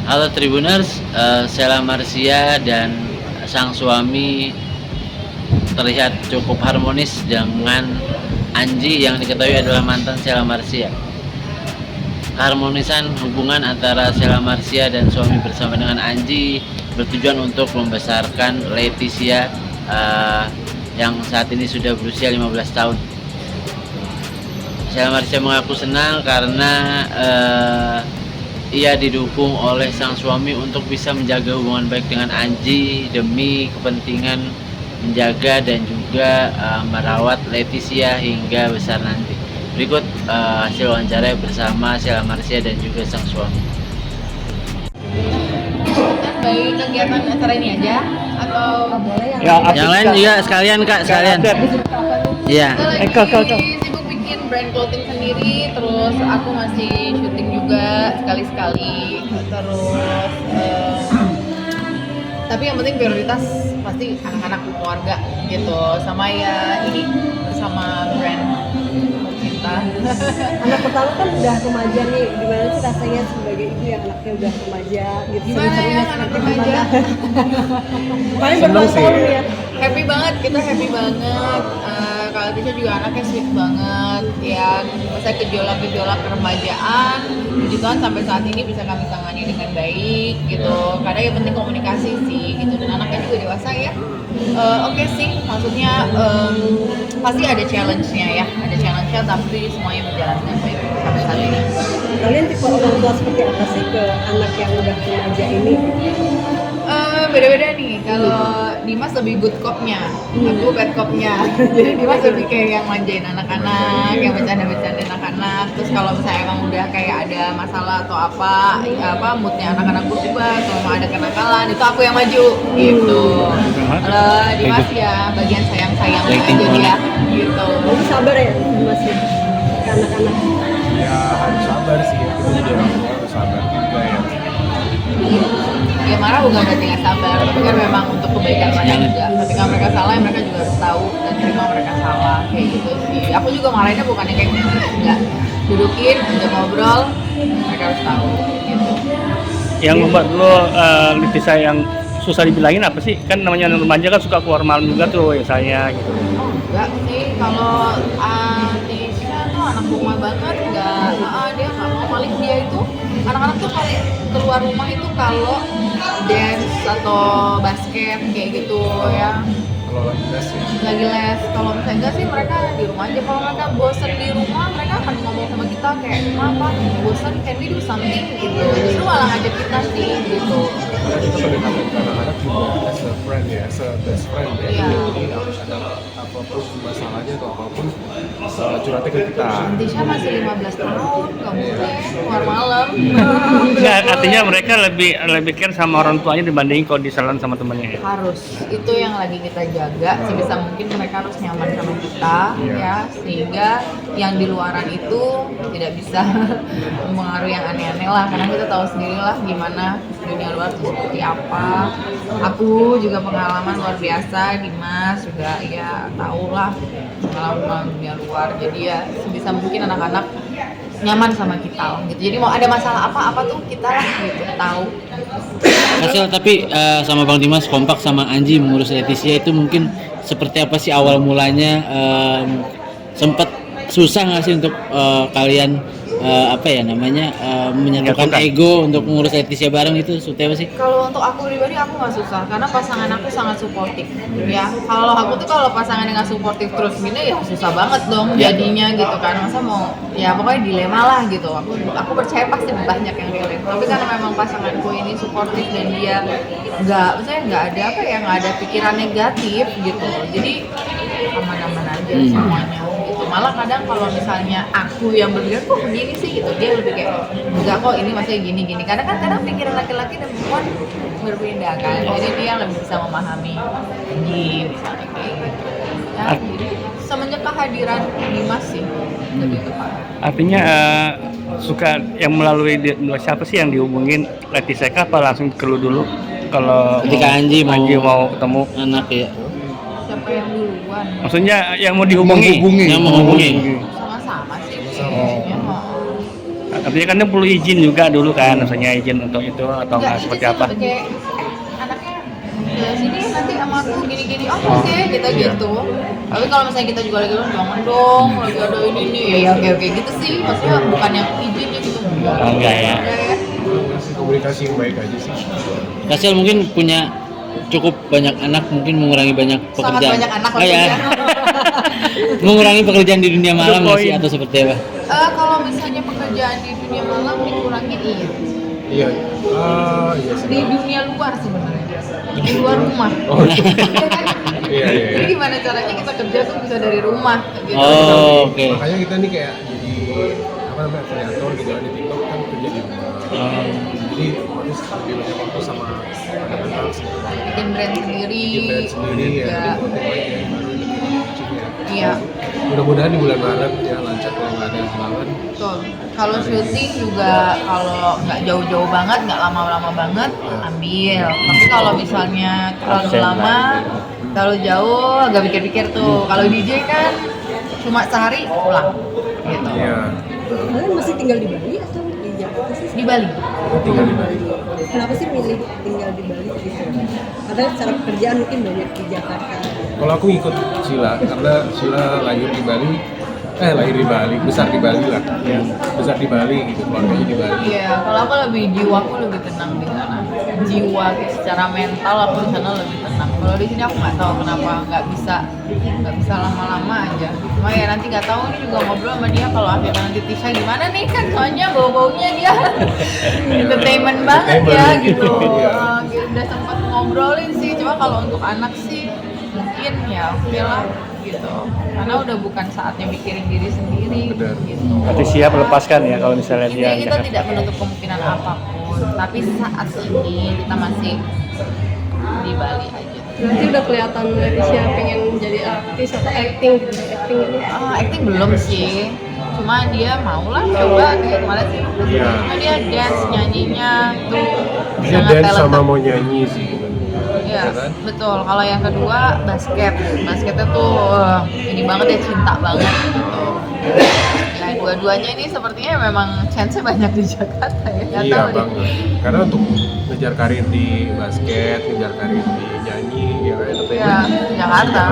Halo Tribuners, Sheila Marcia dan sang suami terlihat cukup harmonis dengan Anji yang diketahui adalah mantan Sheila Marcia. Keharmonisan hubungan antara Sheila Marcia dan suami bersama dengan Anji bertujuan untuk membesarkan Leticia yang saat ini sudah berusia 15 tahun. Sheila Marcia mengaku senang karena ia didukung oleh sang suami untuk bisa menjaga hubungan baik dengan Anji demi kepentingan menjaga dan juga merawat Leticia hingga besar nanti. Berikut hasil wawancara bersama Sheila Marcia dan juga sang suami. Baik kegiatan acara ini aja atau boleh Yang lain juga sekalian Kak, sekalian. Iya. Kak. Sibuk bikin brand clothing sendiri, terus aku masih syuting juga sekali-sekali, terus tapi yang penting prioritas pasti anak-anak keluarga gitu, sama ya ini bersama brand kita. Anak pertama kan udah remaja nih, gimana sih rasanya sebagai ibu yang anaknya udah remaja gitu? Gimana ya anak remaja? Paling bertahun ya. Happy banget, kita happy banget. Kalau Tisha juga anaknya sweet banget, ya masa gejolak-gejolak keremajaan, puji Tuhan sampai saat ini bisa kami tangani dengan baik gitu. Karena yang penting komunikasi sih gitu, dan anaknya juga dewasa ya. Oke sih, maksudnya pasti ada challenge-nya ya, tapi semuanya berjalan dengan baik sampai saat ini. Kalian tipe orang tua seperti apa sih ke anak yang udah remaja ini? Beda-beda nih. Kalau Dimas lebih good cop-nya, aku bad cop-nya. Jadi Dimas lebih kayak yang manjain anak-anak, yang bercanda-bercandain anak-anak. Terus kalau misalnya emang udah kayak ada masalah atau apa moodnya anak-anak berubah, kalau mau ada kenakalan, itu aku yang maju gitu. Kalau Dimas ya bagian sayang-sayangnya aja dia gitu. Kamu sabar ya masih ke anak-anak? Ya harus sabar sih, kita jadi orang tua harus sabar juga ya. Ya marah bukan berarti nggak sabar, tapi kan memang untuk kebaikan mereka juga. Ketika mereka salah, ya mereka juga harus tahu dan terima mereka salah, kayak gitu sih. Aku juga marahinnya bukannya kayak gitu, enggak. Dudukin, ajak ngobrol, mereka harus tahu, gitu. Yang membuat lo Leticia yang susah dibilangin apa sih? Kan namanya remaja kan suka keluar malam juga tuh ya saya gitu. Oh enggak sih, kalau Tisha tuh anak rumah banget, dia nggak mau. Paling dia itu anak-anak tuh paling keluar rumah itu kalau dance atau basket kayak gitu ya. Kalau lagi les ya. Lagi les. Kalau misalnya enggak sih mereka di rumah aja. Kalau mereka bosan di rumah, mereka akan ngomong sama kita kayak, "Apa? Bosan, can we do something?" gitu. Justru malah ngajak kita sih gitu. Karena kita pendekatan ke anak-anak juga as a friend ya, as a best friend ya. Iya. Jadi ada apapun masalahnya atau apapun curhatnya ke kita. Tisha masih 15 tahun, nggak boleh keluar malam. Nggak, artinya mereka lebih care sama orang tuanya dibanding kalau di salon sama temennya. Harus, itu yang lagi kita jaga sebisa mungkin mereka harus nyaman sama kita ya, sehingga yang di luaran itu tidak bisa mempengaruhi yang aneh-aneh lah, karena kita tahu sendiri lah gimana dunia luar itu seperti apa. Aku juga pengalaman luar biasa, Dimas juga ya tahu lah pengalaman dunia luar, jadi ya sebisa mungkin anak-anak nyaman sama kita gitu. Jadi mau ada masalah apa tuh kita lah gitu tahu. Hasil tapi sama Bang Dimas kompak sama Anji mengurus Leticia itu mungkin seperti apa sih awal mulanya, sempat susah nggak sih untuk kalian menyatukan ego untuk mengurus Leticia bareng, itu seperti apa sih? Kalau untuk aku pribadi aku nggak susah karena pasangan aku sangat suportif ya. Kalau aku tuh kalau pasangannya nggak suportif terus gini ya susah banget dong jadinya gitu kan. Masa mau ya pokoknya dilema lah gitu. Aku percaya pasti banyak yang relate. Tapi karena memang pasanganku ini suportif dan dia nggak ada pikiran negatif gitu. Jadi aman-aman aja semuanya. Malah kadang kalau misalnya aku yang berpikir kok begini sih gitu, dia lebih kayak enggak kok ini masih gini karena kan kadang pikiran laki-laki dan perempuan berbeda kan, jadi dia lebih bisa memahami ini misalnya kayak gitu ya. Jadi semenjak kehadiran Dimas sih lebih tepat. Artinya suka yang melalui siapa sih yang dihubungin Leticia apa langsung ke lu dulu kalau Ketika Anji mau ketemu anak ya. Siapa yang duluan? maksudnya yang mau dihubungi Yang menghubungi. Sama-sama sih kayaknya. Artinya kan dia perlu izin juga dulu kan, misalnya izin untuk itu atau enggak seperti itu apa? sih kayak anaknya ke sini nanti sama aku gini-gini, oh oke kita gitu. Tapi kalau misalnya kita juga lagi bilang jangan dong, lagi ada ini ya oke gitu sih. Maksudnya bukan yang izinnya gitu. Oh, enggak ya. Ya. Komunikasi yang baik aja sih. Kasel mungkin punya cukup banyak anak, mungkin mengurangi banyak Sangat pekerjaan. banyak anak Oh, ya. maksudnya. Mengurangi pekerjaan di dunia malam nggak sih Poin. atau seperti apa? Kalau misalnya pekerjaan di dunia malam dikurangin iya. Iya. Iya sih. Di dunia luar sebenarnya. Di luar rumah. Oh, iya. Jadi gimana caranya kita kerja tuh bisa dari rumah gitu. Oh, oke. Makanya kita nih kayak jadi apa namanya kreator gitu kan di TikTok kan kerja di rumah. Jadi harus lebih banyak waktu sama anak-anak, Bikin brand sendiri. bikin brand sendiri ya. Ya. Jadi konten lain yang baru yang lebih launching ya. Iya. Mudah-mudahan di bulan Maret ya lancar kalau nggak ada halangan. Betul. Kalau syuting juga kalau nggak jauh-jauh banget, nggak lama-lama banget, ambil. Tapi kalau misalnya terlalu Absen lama, lah. terlalu jauh, agak pikir-pikir tuh. Kalau DJ kan cuma sehari pulang, gitu. Iya. Kalian masih tinggal di Bali atau di Jakarta sih? Di Bali. Tinggal di Bali. Kenapa sih milih tinggal di Bali gitu? Karena secara pekerjaan mungkin banyak di Jakarta. Kalau aku ikut Sheila karena Sheila lahir di Bali, besar di Bali lah. Besar di Bali gitu, keluarganya di Bali. Iya, kalau aku jiwaku lebih tenang di sana. Jiwa secara mental aku di sana lebih tenang. Kalau di sini aku nggak tahu kenapa nggak bisa lama-lama aja. Cuma ya nanti nggak tahu nih juga ngobrol sama dia kalau akhirnya nanti Tisha gimana nih kan soalnya bau-baunya dia entertainment banget ya gitu. Iya. Udah sempat ngobrolin sih. Cuma kalau untuk anak sih mungkin ya oke lah gitu. Karena udah bukan saatnya mikirin diri sendiri Benar. gitu. Berarti siap melepaskan ya kalau misalnya dia Intinya kita tidak menutup kemungkinan apapun, tapi saat ini kita masih di Bali aja. Nanti udah kelihatan Leticia pengen jadi artis atau acting gitu, acting ini. Acting belum sih, cuma dia mau lah coba kayak kemarin sih. Iya. Cuma dia dance nyanyinya tuh Dia sangat dance sama talented. mau nyanyi sih. Iya, Ya kan? betul. Kalau yang kedua basketnya tuh ini banget ya, cinta banget gitu. Nah, dua-duanya ini sepertinya memang chance-nya banyak di Jakarta ya. Nggak Iya tahu deh. banget. Karena untuk ngejar karir di basket, ngejar karir di nyanyi, ya kayak Iya, Jakarta.